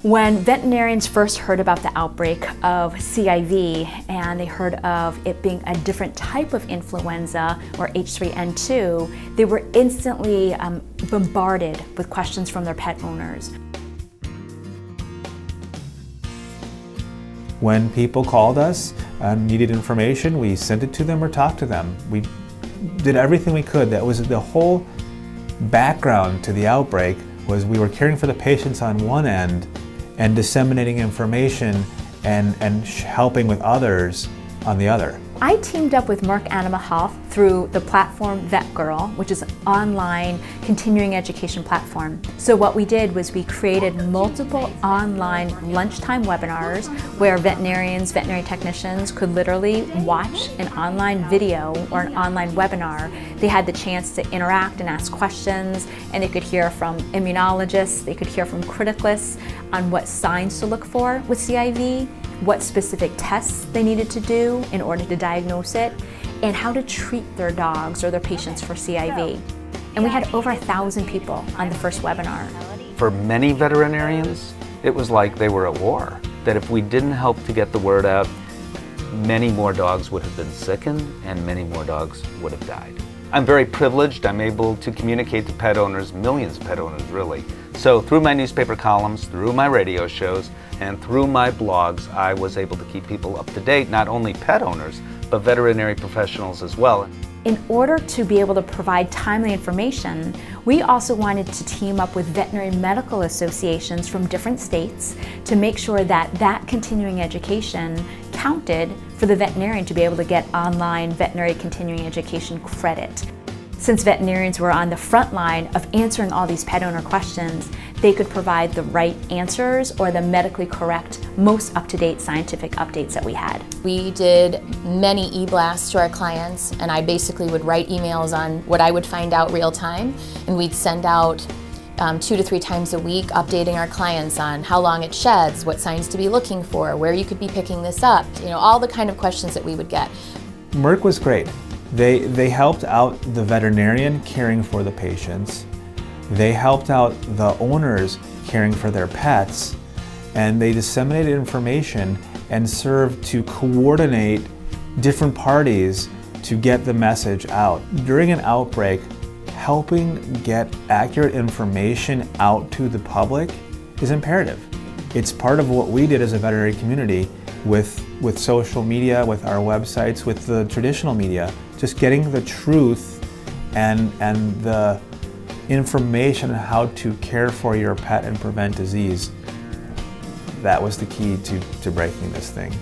When veterinarians first heard about the outbreak of CIV and they heard of it being a different type of influenza, or H3N2, they were instantly bombarded with questions from their pet owners. When people called us and needed information, we sent it to them or talked to them. We did everything we could. That was the whole background to the outbreak, was we were caring for the patients on one end and disseminating information and helping with others on the other. I teamed up with Merck Animal Health through the platform VetGirl, which is an online continuing education platform. So what we did was we created multiple online lunchtime webinars where veterinary technicians could literally watch an online video or an online webinar. They had the chance to interact and ask questions, and they could hear from immunologists, they could hear from criticalists on what signs to look for with CIV, what specific tests they needed to do in order to diagnose it, and how to treat their dogs or their patients for CIV. And we had over 1,000 people on the first webinar. For many veterinarians, it was like they were at war. That if we didn't help to get the word out, many more dogs would have been sickened and many more dogs would have died. I'm very privileged. I'm able to communicate to pet owners, millions of pet owners really. So through my newspaper columns, through my radio shows, and through my blogs, I was able to keep people up to date, not only pet owners, but veterinary professionals as well. In order to be able to provide timely information, we also wanted to team up with veterinary medical associations from different states to make sure that that continuing education counted for the veterinarian to be able to get online veterinary continuing education credit. Since veterinarians were on the front line of answering all these pet owner questions, they could provide the right answers or the medically correct, most up-to-date scientific updates that we had. We did many e-blasts to our clients, and I basically would write emails on what I would find out real time, and we'd send out 2 to 3 times a week updating our clients on how long it sheds, what signs to be looking for, where you could be picking this up, all the kind of questions that we would get. Merck was great. They helped out the veterinarian caring for the patients. They helped out the owners caring for their pets, and they disseminated information and served to coordinate different parties to get the message out. During an outbreak, helping get accurate information out to the public is imperative. It's part of what we did as a veterinary community with social media, with our websites, with the traditional media, just getting the truth and the information on how to care for your pet and prevent disease. That was the key to breaking this thing.